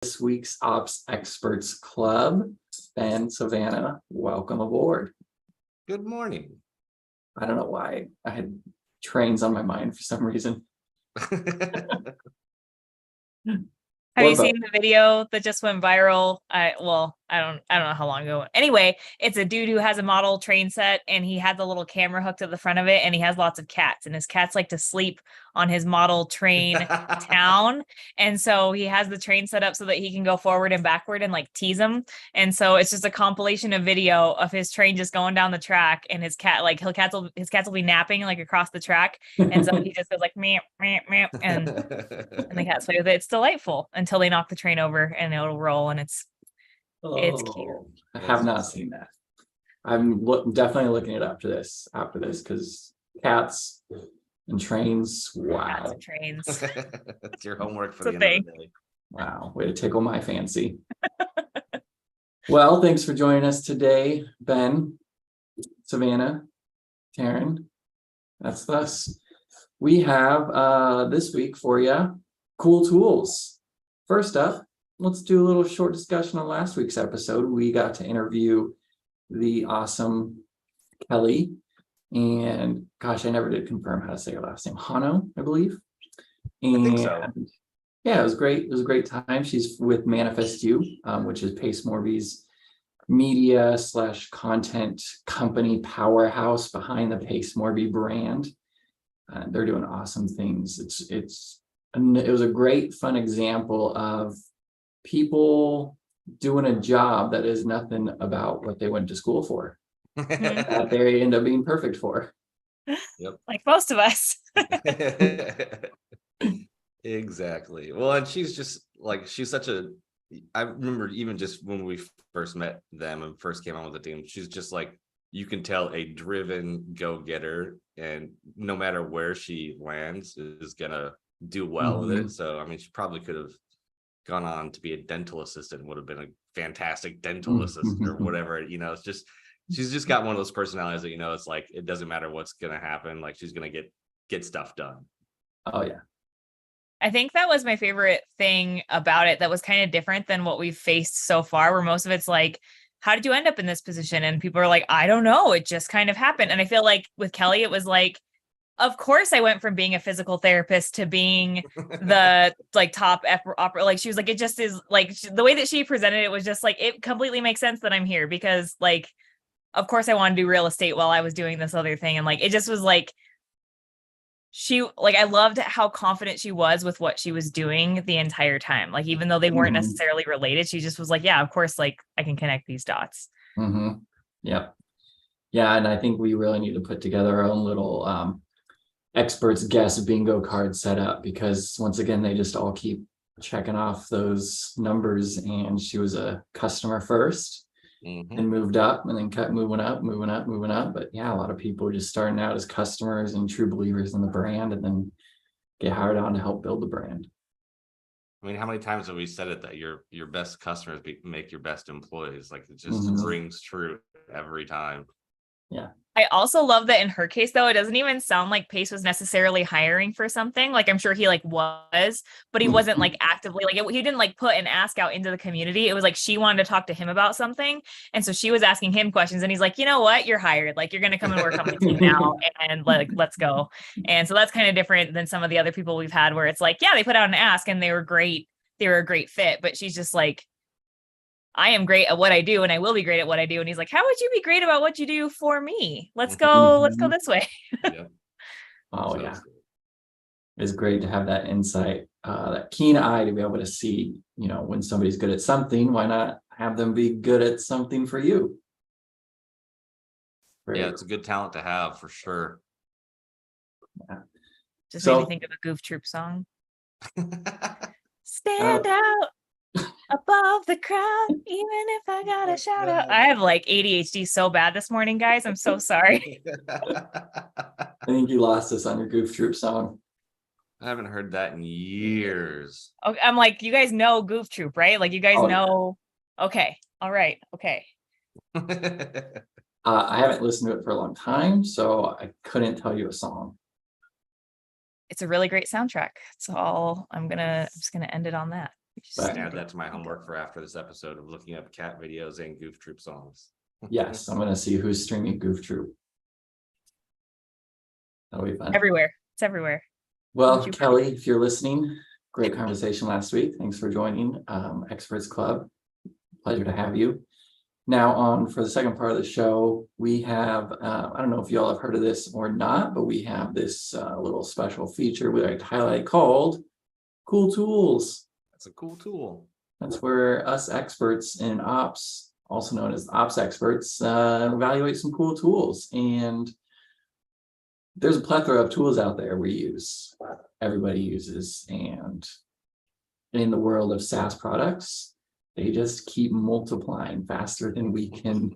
this week's Ops Experts Club. Ben, Savannah, welcome aboard. Good morning. I don't know why I had trains on my mind for some reason. Have you seen the video that just went viral? I don't know how long ago. Anyway, it's a dude who has a model train set and he had the little camera hooked to the front of it and he has lots of cats and his cats like to sleep on his model train town. And so he has the train set up so that he can go forward and backward and like tease them. And so it's just a compilation of video of his train just going down the track and his cat, like his cats will be napping like across the track. And so he just goes like meow, meow, meow, and the cats play with it. It's delightful until they knock the train over and it'll roll and it's cute. I have not seen that. I'm definitely looking it up after this because cats and trains. Wow. Cats and trains. That's your homework for It's the a end of the day. Wow. Way to tickle my fancy. Well, thanks for joining us today, Ben, Savannah, Taryn. That's us. We have this week for you cool tools. First up, let's do a little short discussion on last week's episode. We got to interview the awesome Kelly, and gosh, I never did confirm how to say her last name. Hano, I believe. And I think so. Yeah, it was great. It was a great time. She's with Manifest You, which is Pace Morby's media / content company powerhouse behind the Pace Morby brand. They're doing awesome things. It was a great, fun example of people doing a job that is nothing about what they went to school for. That they end up being perfect for. Yep. Like most of us. Exactly. Well, and she's just like, I remember even just when we first met them and first came on with the team, she's just like, you can tell a driven go-getter, and no matter where she lands is gonna do well with it. So I mean, she probably could have gone on to be a dental assistant, would have been a fantastic dental assistant or whatever. It's just, she's just got one of those personalities that, it's like, it doesn't matter what's gonna happen, like she's gonna get stuff done. Oh yeah. I think that was my favorite thing about it that was kind of different than what we've faced so far, where most of it's like, how did you end up in this position? And people are like, I don't know. It just kind of happened. And I feel like with Kelly, it was like, of course I went from being a physical therapist to being the like top opera. Like she was like, it just is like the way that she presented it was just like, it completely makes sense that I'm here because like, of course I want to do real estate while I was doing this other thing. And like, it just was like, I loved how confident she was with what she was doing the entire time. Like, even though they weren't necessarily related, she just was like, yeah, of course, like I can connect these dots. Yep. Yeah. And I think we really need to put together our own little experts guess bingo card set up, because once again, they just all keep checking off those numbers, and she was a customer first. And moved up and then kept moving up. But yeah, a lot of people are just starting out as customers and true believers in the brand and then get hired on to help build the brand. I mean, how many times have we said it that your best customers make your best employees? Like, it just rings true every time. Yeah. I also love that in her case, though, it doesn't even sound like Pace was necessarily hiring for something. Like, I'm sure he like was, but he wasn't like actively he didn't like put an ask out into the community. It was like she wanted to talk to him about something. And so she was asking him questions and he's like, you know what? You're hired. Like, you're going to come and work on my team now and like, let's go. And so that's kind of different than some of the other people we've had where it's like, yeah, they put out an ask and they were great. They were a great fit, but she's just like, I am great at what I do and I will be great at what I do. And he's like, how would you be great about what you do for me? Let's go this way. Yeah. Oh yeah. It's great to have that insight, that keen eye to be able to see, when somebody's good at something, why not have them be good at something for you? Yeah, it's a good talent to have for sure. Yeah. Just made me think of a Goof Troop song. Stand out above the crowd, even if I gotta shout out. I have like ADHD so bad this morning, guys. I'm so sorry. I think you lost us on your Goof Troop song. I haven't heard that in years. Okay, I'm like, you guys know Goof Troop, right? Like, you guys know. Okay. All right. Okay. I haven't listened to it for a long time, so I couldn't tell you a song. It's a really great soundtrack. That's all I'm just gonna end it on that. But- add that to my homework for after this episode of looking up cat videos and Goof Troop songs. Yes, I'm gonna see who's streaming Goof Troop. That'll be fun. Everywhere. It's everywhere. Well, you- Kelly, if you're listening, great conversation last week. Thanks for joining Experts Club. Pleasure to have you. Now on for the second part of the show, we have, I don't know if you all have heard of this or not, but we have this little special feature we like to highlight called Cool Tools. That's a cool tool. That's where us experts in ops, also known as ops experts, evaluate some cool tools. And there's a plethora of tools out there we use, everybody uses. And in the world of SaaS products, they just keep multiplying faster than we can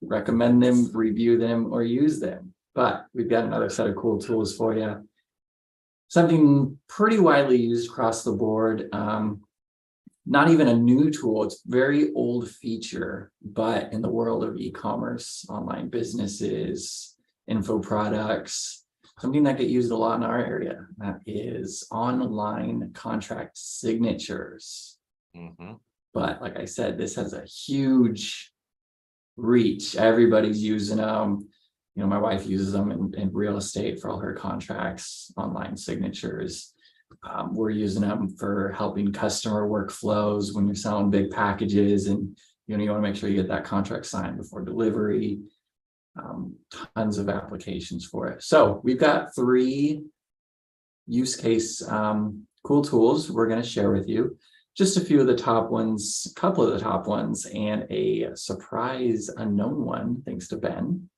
recommend them, review them, or use them. But we've got another set of cool tools for you. Something pretty widely used across the board. Not even a new tool, it's very old feature, but in the world of e-commerce, online businesses, info products, something that get used a lot in our area, that is online contract signatures. Mhm. But like I said, this has a huge reach. Everybody's using them. You know, my wife uses them in real estate for all her contracts, online signatures. We're using them for helping customer workflows when you're selling big packages and you want to make sure you get that contract signed before delivery. Tons of applications for it. So we've got 3 use case cool tools we're going to share with you. Just a few of the top ones, a couple of the top ones, and a surprise unknown one, thanks to Ben,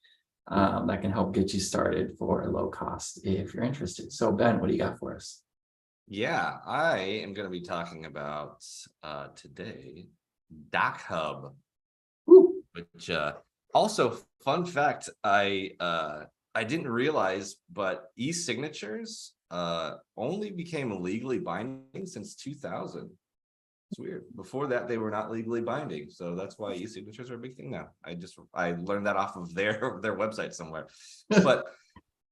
that can help get you started for a low cost if you're interested. So Ben, what do you got for us? Yeah, I am going to be talking about today DocHub, Woo. which also fun fact, I didn't realize, but e-signatures only became legally binding since 2000. It's weird. Before that, they were not legally binding, so that's why e-signatures are a big thing now. I learned that off of their website somewhere. But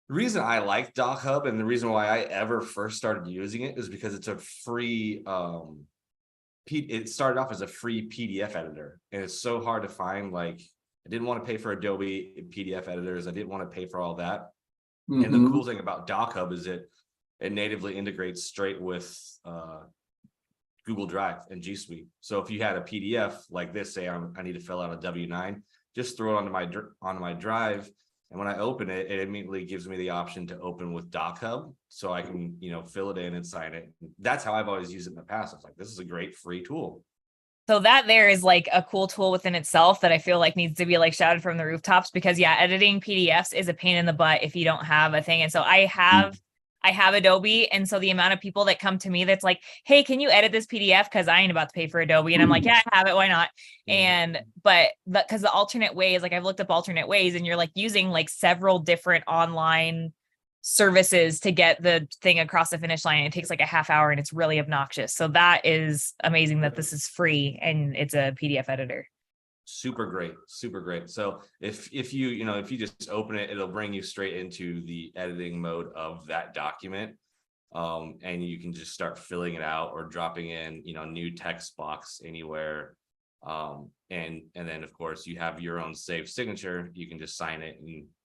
the reason I like DocHub and the reason why I ever first started using it is because it's a free. It started off as a free PDF editor, and it's so hard to find. Like, I didn't want to pay for Adobe PDF editors. I didn't want to pay for all that. And the cool thing about DocHub is it natively integrates straight with Google Drive and G Suite. So if you had a PDF like this, say I need to fill out a W-9, just throw it onto my drive, and when I open it, it immediately gives me the option to open with DocHub, so I can fill it in and sign it. That's how I've always used it in the past. I was like, this is a great free tool. So that there is like a cool tool within itself that I feel like needs to be like shouted from the rooftops, because yeah, editing PDFs is a pain in the butt if you don't have a thing. And so I have Adobe. And so the amount of people that come to me that's like, hey, can you edit this PDF? Cause I ain't about to pay for Adobe. And I'm like, yeah, I have it. Why not? But cause the alternate ways, like I've looked up alternate ways, and you're like using like several different online services to get the thing across the finish line. It takes like a half hour and it's really obnoxious. So that is amazing that this is free and it's a PDF editor. Super great. So if you just open it, it'll bring you straight into the editing mode of that document. And you can just start filling it out or dropping in, new text box anywhere. And then of course you have your own saved signature. You can just sign it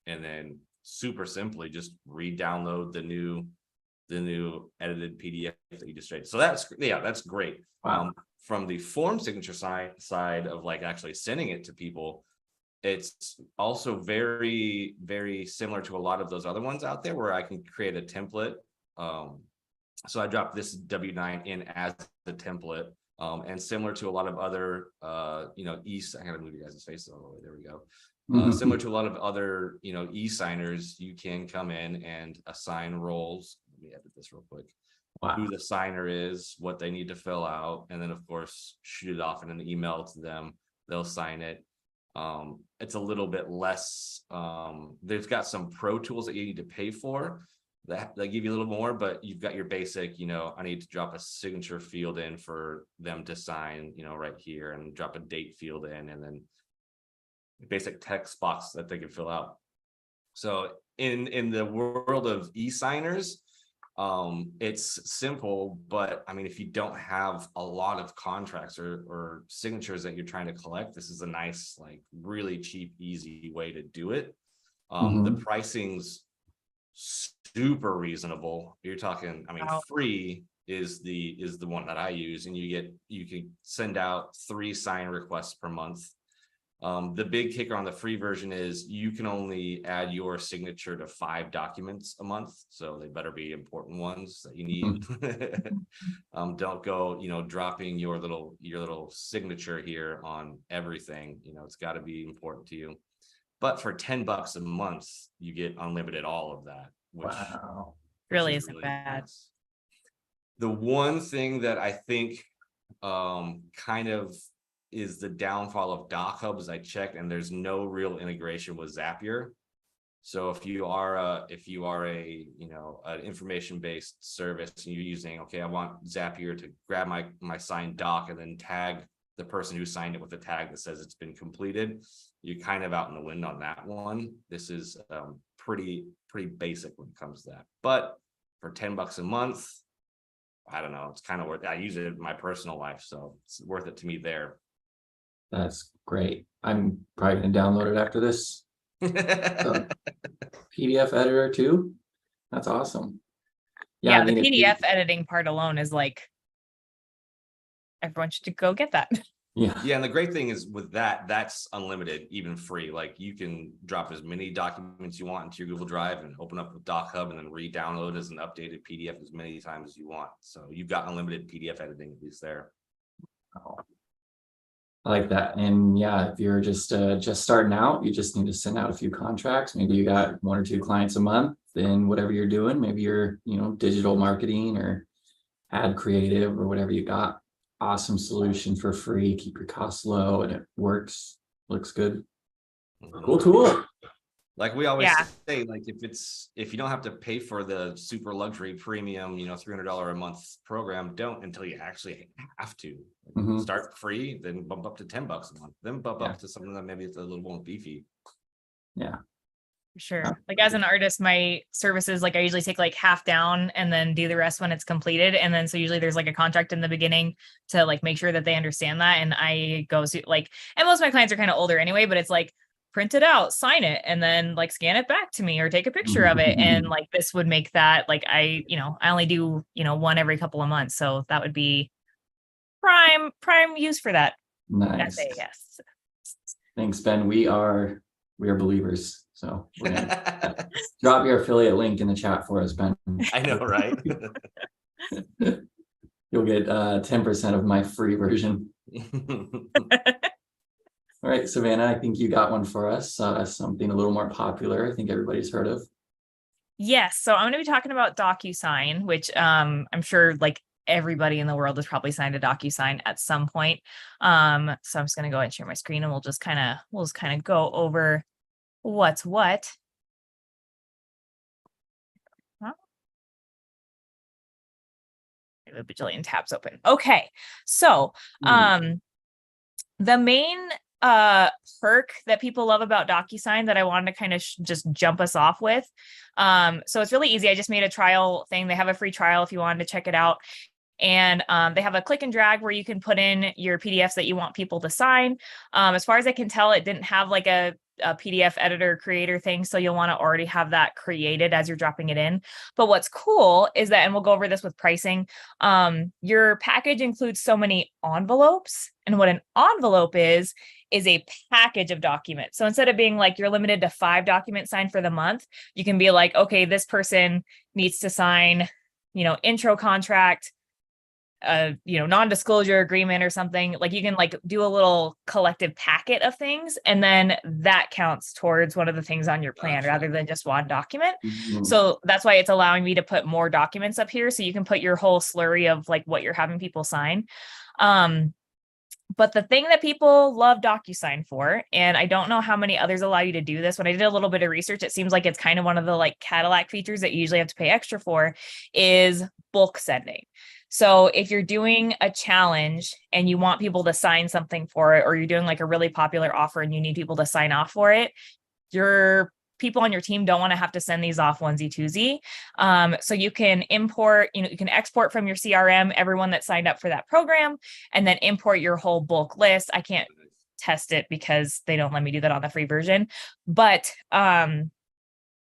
and then super simply just re-download the new edited PDF that you just made. So that's great. Wow. From the form signature side of like actually sending it to people, it's also very, very similar to a lot of those other ones out there where I can create a template. So I dropped this W-9 in as the template, and similar to a lot of other, I gotta move you guys' faces all the way. There we go. Similar to a lot of other, e-signers, you can come in and assign roles. Let me edit this real quick. Wow. Who the signer is, what they need to fill out, and then of course shoot it off in an email to them. They'll sign it. It's a little bit less. They've got some pro tools that you need to pay for that give you a little more, but you've got your basic, I need to drop a signature field in for them to sign, right here, and drop a date field in, and then basic text box that they can fill out. So in the world of e-signers, It's simple, but I mean, if you don't have a lot of contracts or signatures that you're trying to collect, this is a nice, like really cheap, easy way to do it. The Mhm. pricing's super reasonable. You're talking, I mean, Wow. free is the one that I use, and you can send out 3 sign requests per month. The big kicker on the free version is you can only add your signature to 5 documents a month, so they better be important ones that you need. Don't go, dropping your little signature here on everything. It's got to be important to you. But for $10 a month, you get unlimited all of that, Wow. which Really is isn't really bad. nice. The one thing that I think kind of is the downfall of DocHub is I checked and there's no real integration with Zapier. So if you are a an information-based service and you're using, okay, I want Zapier to grab my signed doc and then tag the person who signed it with a tag that says it's been completed, you're kind of out in the wind on that one. This is pretty basic when it comes to that. But for $10 a month, I don't know, it's kind of worth it. I use it in my personal life, so it's worth it to me there. That's great. I'm probably gonna download it after this. PDF editor too? That's awesome. Yeah, I Yeah, the mean, if you, PDF editing part alone is like, everyone should go get that. yeah, Yeah, and the great thing is with that's unlimited, even free. Like you can drop as many documents you want into your Google Drive and open up with DocHub and then re-download as an updated PDF as many times as you want. So you've got unlimited PDF editing at least there. I like that. And yeah, if you're just starting out, you just need to send out a few contracts. Maybe you got 1 or 2 clients a month, then whatever you're doing, maybe you're, digital marketing or ad creative or whatever you got. Awesome solution for free, keep your costs low, and it works, looks good. Cool tool. Like we always Yeah. say, like if you don't have to pay for the super luxury premium, $300 a month program, don't until you actually have to. Mhm. Start free, then bump up to $10 a month, then bump Yeah. up to something that maybe it's a little more beefy. Yeah. For sure. Like as an artist, my services, like I usually take like half down and then do the rest when it's completed. And then so usually there's like a contract in the beginning to like make sure that they understand that. And I go to like, and most of my clients are kind of older anyway, but it's like print it out, sign it, and then like scan it back to me or take a picture of it. And like this would make that like I only do, one every couple of months. So that would be prime use for that. Nice. Yes. Thanks, Ben. We are believers. So we're gonna drop your affiliate link in the chat for us, Ben. I know, right? You'll get 10% of my free version. All right, Savannah, I think you got one for us. Something a little more popular. I think everybody's heard of. Yes. So I'm going to be talking about DocuSign, which I'm sure like everybody in the world has probably signed a DocuSign at some point. So I'm just going to go ahead and share my screen and we'll just kind of go over what's what. Huh? I have a bajillion tabs open. Okay. So the main perk that people love about DocuSign that I wanted to kind of just jump us off with. So it's really easy. I just made a trial thing. They have a free trial if you wanted to check it out. And they have a click and drag where you can put in your PDFs that you want people to sign. As far as I can tell, it didn't have like a PDF editor creator thing. So you'll want to already have that created as you're dropping it in. But what's cool is that, and we'll go over this with pricing, your package includes so many envelopes. And what an envelope is a package of documents. So instead of being like you're limited to 5 documents signed for the month, you can be like, okay, this person needs to sign, intro contract, non-disclosure agreement or something. Like you can like do a little collective packet of things, and then that counts towards one of the things on your plan rather than just one document. So that's why it's allowing me to put more documents up here. So you can put your whole slurry of like what you're having people sign. But the thing that people love DocuSign for, and I don't know how many others allow you to do this. When I did a little bit of research, it seems like it's kind of one of the like Cadillac features that you usually have to pay extra for, is bulk sending. So if you're doing a challenge and you want people to sign something for it, or you're doing like a really popular offer and you need people to sign off for it, your people on your team don't want to have to send these off onesie twosie. So you can import, you can export from your CRM everyone that signed up for that program, and then import your whole bulk list. I can't test it because they don't let me do that on the free version, but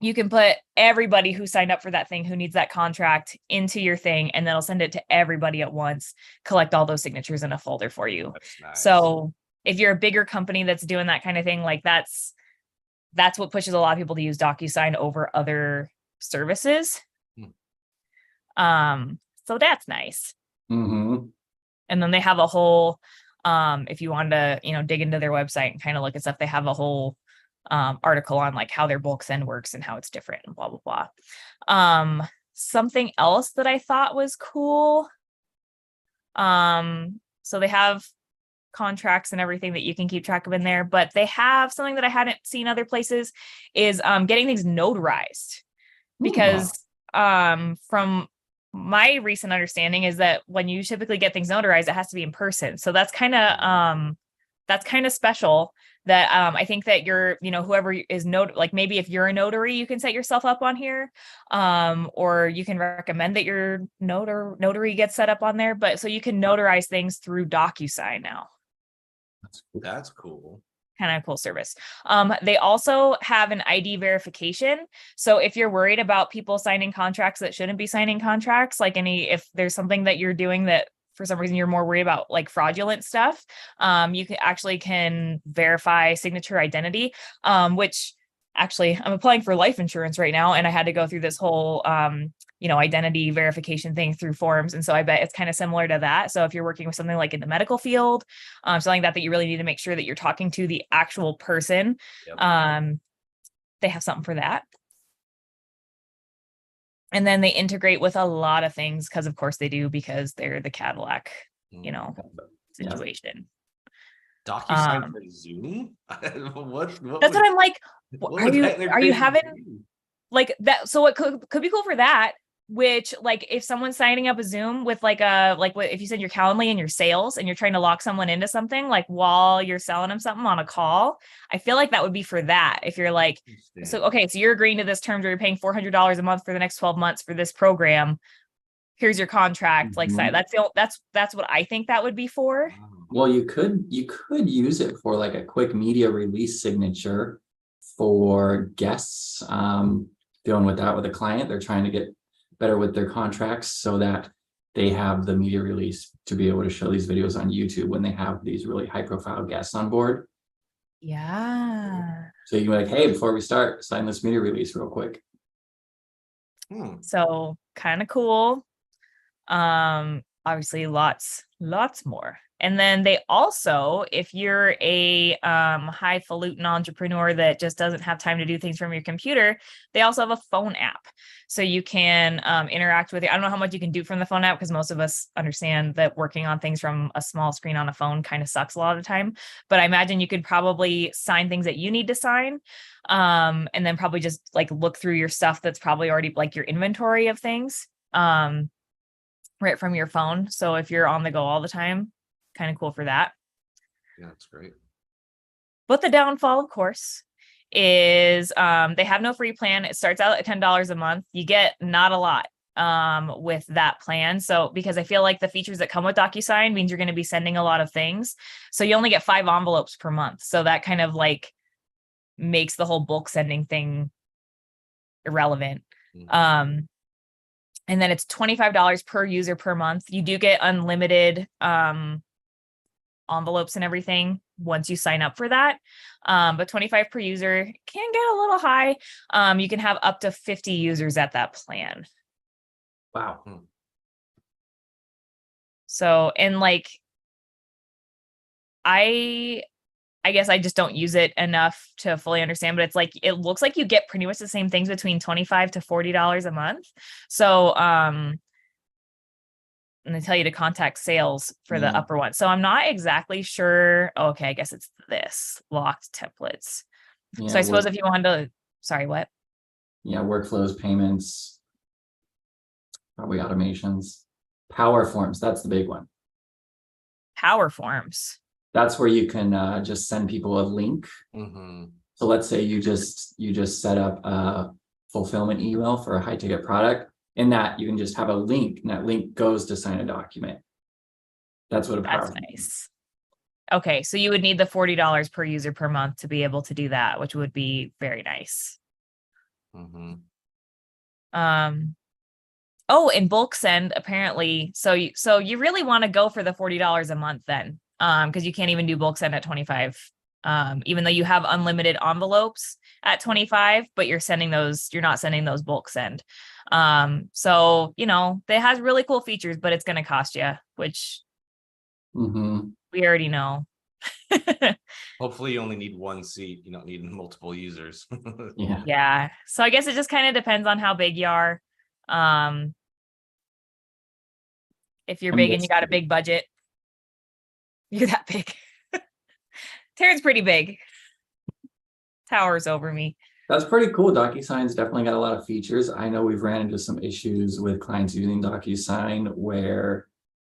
you can put everybody who signed up for that thing, who needs that contract, into your thing, and then it'll send it to everybody at once, collect all those signatures in a folder for you. That's nice. So if you're a bigger company that's doing that kind of thing, like that's what pushes a lot of people to use DocuSign over other services. So that's nice. Mm-hmm. And then they have a whole, if you wanted to, dig into their website and kind of look at stuff, they have a whole article on like how their bulk send works and how it's different and blah, blah, blah. Something else that I thought was cool. So they have contracts and everything that you can keep track of in there, but they have something that I hadn't seen other places is getting things notarized, because from my recent understanding is that when you typically get things notarized, it has to be in person. So that's kind of special. That I think that you're, whoever is like maybe if you're a notary, you can set yourself up on here, or you can recommend that your notary gets set up on there. But so you can notarize things through DocuSign now. That's cool. Kind of cool service. They also have an ID verification. So if you're worried about people signing contracts that shouldn't be signing contracts, like if there's something that you're doing that for some reason you're more worried about, like fraudulent stuff, you can verify signature identity, which actually I'm applying for life insurance right now, and I had to go through this whole identity verification thing through forms. And so I bet it's kind of similar to that. So if you're working with something like in the medical field, something that you really need to make sure that you're talking to the actual person, they have something for that. And then they integrate with a lot of things because, of course, they do, because they're the Cadillac, situation. DocuSign for Zoom? That's what I'm like. Are you having like that? So it could be cool for that. Which, like, if someone's signing up a Zoom with if you send your Calendly and your sales and you're trying to lock someone into something, like while you're selling them something on a call, I feel like that would be for that. If you're like, so you're agreeing to this terms where you're paying $400 a month for the next 12 months for this program. Here's your contract. Like, that's what I think that would be for. Well, you could use it for like a quick media release signature for guests, dealing with that with a client. They're trying to get better with their contracts so that they have the media release to be able to show these videos on YouTube when they have these really high profile guests on board. Yeah. So you can be like, hey, before we start, sign this media release real quick. So kind of cool. Obviously lots more. And then they also, if you're a highfalutin entrepreneur that just doesn't have time to do things from your computer, they also have a phone app. So you can interact with it. I don't know how much you can do from the phone app, because most of us understand that working on things from a small screen on a phone kind of sucks a lot of the time. But I imagine you could probably sign things that you need to sign, and then probably just like look through your stuff that's probably already like your inventory of things right from your phone. So if you're on the go all the time, kind of cool for that. Yeah, that's great. But the downfall, of course, is they have no free plan. It starts out at $10 a month. You get not a lot with that plan. So because I feel like the features that come with DocuSign means you're going to be sending a lot of things. So you only get 5 envelopes per month. So that kind of like makes the whole bulk sending thing irrelevant. And then it's $25 per user per month. You do get unlimited envelopes and everything once you sign up for that. But 25 per user can get a little high. You can have up to 50 users at that plan. Wow. So, and like, I guess I just don't use it enough to fully understand, but it's like, it looks like you get pretty much the same things between $25 to $40 a month. So, and they tell you to contact sales for the upper one. So I'm not exactly sure. Okay, I guess it's this locked templates. Yeah, so I suppose if you wanted to, sorry, what? Yeah, workflows, payments, probably automations, Power Forms. That's the big one. Power Forms. That's where you can just send people a link. So let's say you just set up a fulfillment email for a high ticket product, and that you can just have a link, and that link goes to sign a document. That's what a That's PowerPoint is. nice. Okay, so you would need the $40 per user per month to be able to do that, which would be very nice. Mhm. Oh, and bulk send apparently. So you really want to go for the $40 a month then, because you can't even do bulk send at 25. Even though you have unlimited envelopes at 25, but you're not sending those bulk send. So it has really cool features, but it's going to cost you, which Mhm. we already know. Hopefully you only need one seat. You don't need multiple users. Yeah. Yeah. So I guess it just kind of depends on how big you are. If you're I'm big and you got a guessing- big budget, you're that big. Taryn's pretty big. Towers over me. That's pretty cool. DocuSign's definitely got a lot of features. I know we've ran into some issues with clients using DocuSign where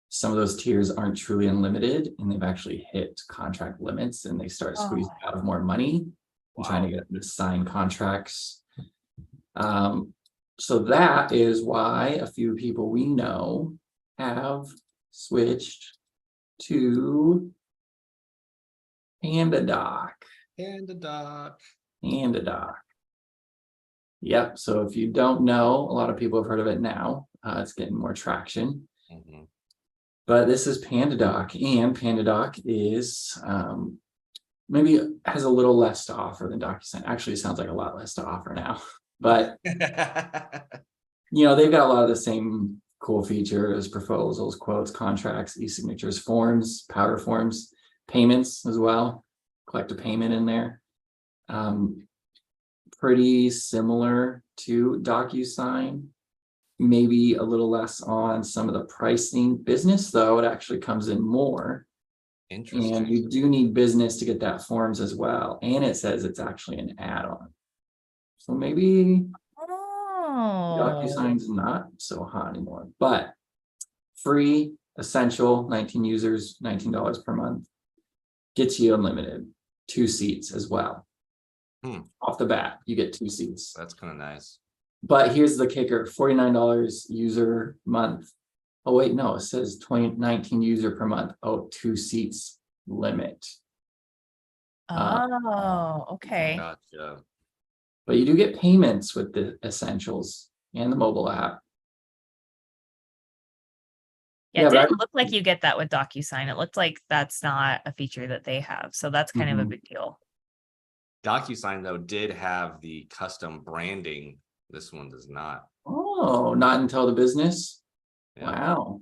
some of those tiers aren't truly unlimited and they've actually hit contract limits and they start squeezing out of more money and trying to get them to sign contracts. So that is why a few people we know have switched to PandaDoc. PandaDoc. Yep. So if you don't know, a lot of people have heard of it now. It's getting more traction. Mhm. But this is PandaDoc, and PandaDoc is maybe has a little less to offer than DocuSign. Actually, it sounds like a lot less to offer now. But they've got a lot of the same cool features: proposals, quotes, contracts, e-signatures, forms, powder forms, payments as well. Collect a payment in there. Pretty similar to DocuSign, maybe a little less on some of the pricing. Business, though, it actually comes in more. Interesting. And you do need business to get that forms as well. And it says it's actually an add-on. So maybe DocuSign's not so hot anymore, but free, essential, 19 users, $19 per month. Gets you unlimited, 2 seats as well. Off the bat, you get 2 seats. That's kind of nice. But here's the kicker: $49 user month. Oh, wait, no, it says 19 user per month. Oh, 2 seats limit. Okay. Gotcha. But you do get payments with the essentials and the mobile app. Yeah, it but didn't look like you get that with DocuSign. It looked like that's not a feature that they have. So that's kind of a big deal. DocuSign, though, did have the custom branding. This one does not. Oh, not until the business. Yeah. Wow.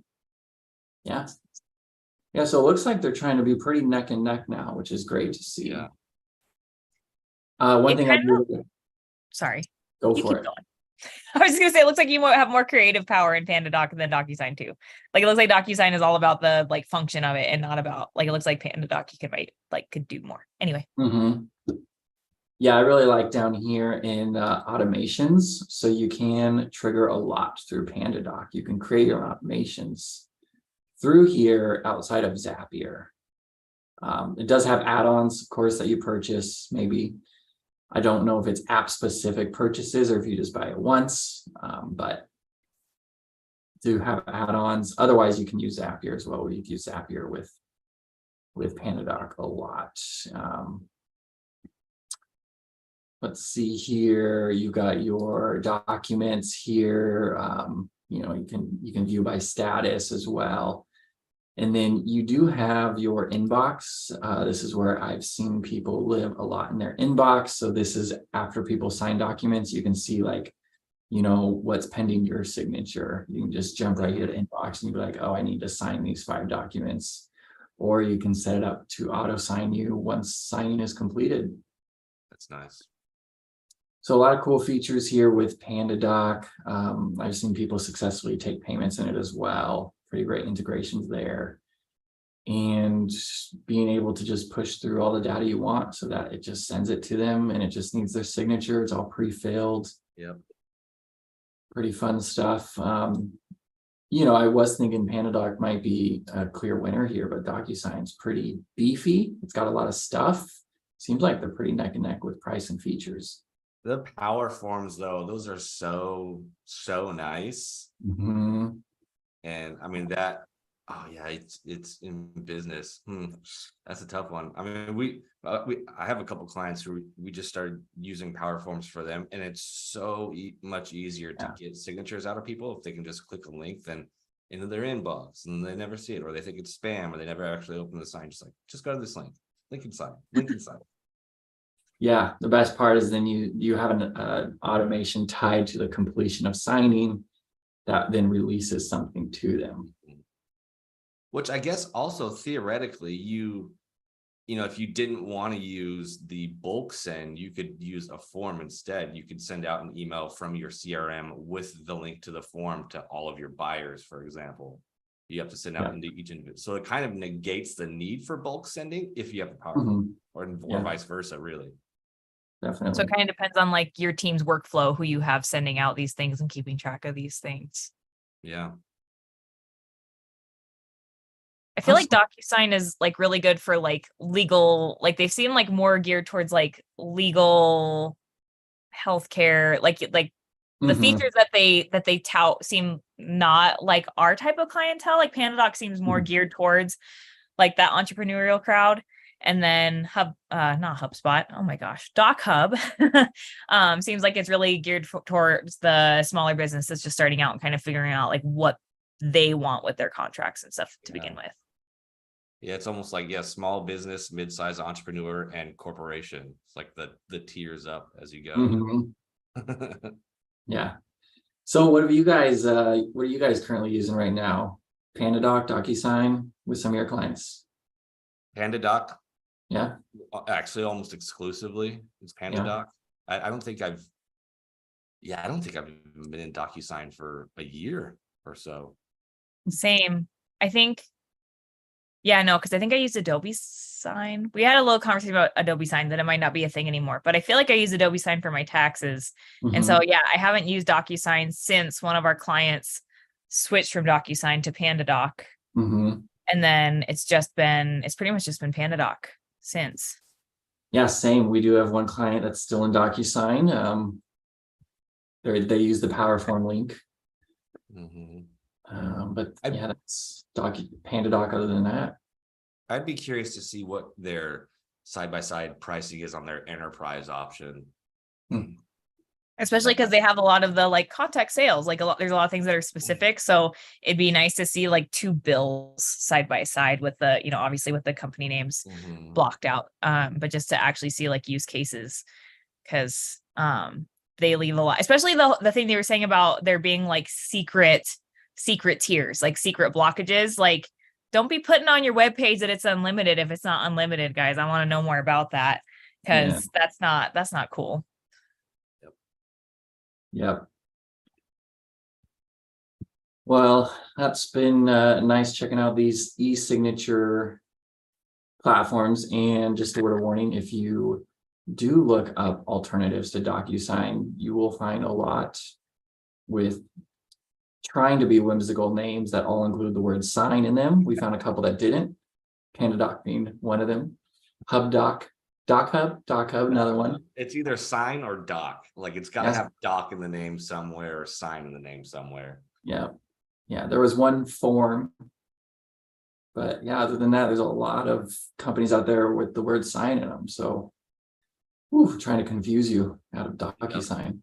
Yeah. Yeah, so it looks like they're trying to be pretty neck and neck now, which is great to see. Yeah. One It thing I kind do. Sorry. Go You for keep it. going. I was just gonna say, it looks like you have more creative power in PandaDoc than DocuSign too. Like it looks like DocuSign is all about the function of it and not about it looks like PandaDoc you could do more. Anyway. Yeah, I really like down here in automations. So you can trigger a lot through PandaDoc. You can create your automations through here outside of Zapier. It does have add-ons, of course, that you purchase. Maybe, I don't know if it's app specific purchases or if you just buy it once, but do have add-ons. Otherwise, you can use Zapier as well. You can use Zapier with PandaDoc a lot. Let's see here. You got your documents here. You can view by status as well. And then you do have your inbox. This is where I've seen people live a lot in their inbox. So this is after people sign documents, you can see what's pending your signature. You can just jump right here to inbox and you'd be like, oh, I need to sign these 5 documents. Or you can set it up to auto sign you once signing is completed. That's nice. So a lot of cool features here with PandaDoc. I've seen people successfully take payments in it as well. Pretty great integrations there. And being able to just push through all the data you want so that it just sends it to them and it just needs their signature. It's all pre-filled. Yep. Pretty fun stuff. I was thinking PandaDoc might be a clear winner here, but DocuSign's pretty beefy. It's got a lot of stuff. seems like they're pretty neck and neck with price and features. The power forms though, those are so nice. Mhm. And I mean that, oh yeah, it's in business. That's a tough one. I mean, I have a couple clients who we just started using power forms for them, and it's so much easier to get signatures out of people if they can just click a link than into their inbox and they never see it, or they think it's spam, or they never actually open the sign. Just go to this link inside. Yeah, the best part is then you have an automation tied to the completion of signing that then releases something to them. Which I guess also theoretically, you know, if you didn't want to use the bulk send, you could use a form instead. You could send out an email from your CRM with the link to the form to all of your buyers, for example. You have to send out into each individual. So it kind of negates the need for bulk sending if you have the power, or vice versa, really. Definitely. So it kind of depends on like your team's workflow, who you have sending out these things and keeping track of these things. Yeah. I feel like DocuSign is like really good for like legal, like they seem like more geared towards like legal healthcare, like the features that they tout seem not like our type of clientele. Like PandaDoc seems more geared towards like that entrepreneurial crowd. And then not HubSpot. Oh my gosh, DocHub seems like it's really geared towards the smaller businesses just starting out and kind of figuring out like what they want with their contracts and stuff to begin with. Yeah, it's almost like, small business, mid-sized entrepreneur, and corporation. It's like the tiers up as you go. Yeah. So what are you guys currently using right now? PandaDoc, DocuSign with some of your clients? PandaDoc. Yeah. Actually, almost exclusively it's PandaDoc. I don't think I've been in DocuSign for a year or so. Same. I think. Yeah, no, because I think I used Adobe Sign. We had a little conversation about Adobe Sign that it might not be a thing anymore, but I feel like I use Adobe Sign for my taxes. And so, yeah, I haven't used DocuSign since one of our clients switched from DocuSign to PandaDoc. And then it's pretty much just been PandaDoc since. Yeah, same. We do have one client that's still in DocuSign. They use the PowerForm link. But yeah, that's PandaDoc. Other than that, I'd be curious to see what their side-by-side pricing is on their enterprise option. Especially because they have a lot of the like contact sales, like there's a lot of things that are specific. So it'd be nice to see like two bills side by side with the, obviously with the company names blocked out. But just to actually see like use cases, because they leave a lot, especially the thing they were saying about there being like secret tiers, like secret blockages. Like, don't be putting on your webpage that it's unlimited if it's not unlimited, guys. I want to know more about that, because that's not cool. Yep. Well, that's been nice checking out these e-signature platforms. And just a word of warning, if you do look up alternatives to DocuSign, you will find a lot with trying to be whimsical names that all include the word sign in them. We found a couple that didn't. PandaDoc being one of them. HubDoc. DocHub, another one. It's either sign or doc. Like it's got to have doc in the name somewhere or sign in the name somewhere. Yeah. There was one form, but other than that, there's a lot of companies out there with the word sign in them. So, trying to confuse you out of DocuSign.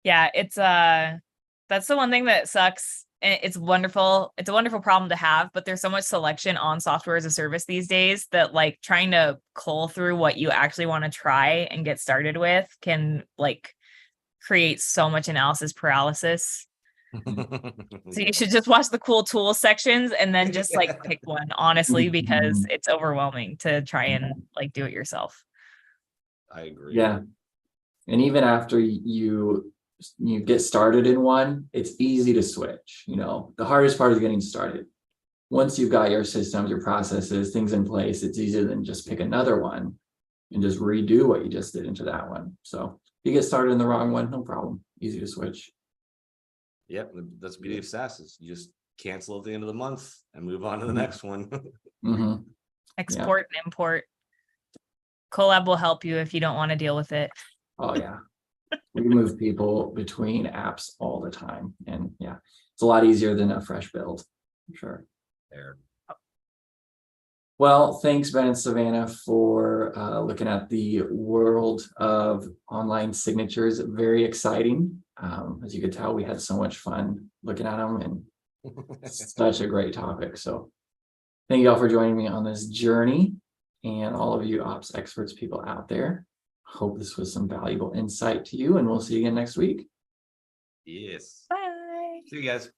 Yeah, it's that's the one thing that sucks. It's wonderful. It's a wonderful problem to have, but there's so much selection on software as a service these days that like trying to cull through what you actually want to try and get started with can like create so much analysis paralysis. So you should just watch the cool tools sections and then just like pick one, honestly, because it's overwhelming to try and like do it yourself. I agree. Yeah. And even after you get started in one, it's easy to switch. The hardest part is getting started. Once you've got your systems, your processes, things in place, it's easier than just pick another one and just redo what you just did into that one. So if you get started in the wrong one, no problem. Easy to switch. Yep, that's the beauty of SaaS is you just cancel at the end of the month and move on to the next one. Export and import. Collab will help you if you don't want to deal with it. Oh, yeah. We move people between apps all the time. And yeah, it's a lot easier than a fresh build, I'm sure. There. Well, thanks, Ben and Savannah, for looking at the world of online signatures. Very exciting. As you could tell, we had so much fun looking at them, and such a great topic. So thank you all for joining me on this journey, and all of you ops experts, people out there. Hope this was some valuable insight to you, and we'll see you again next week. Yes. Bye. See you guys.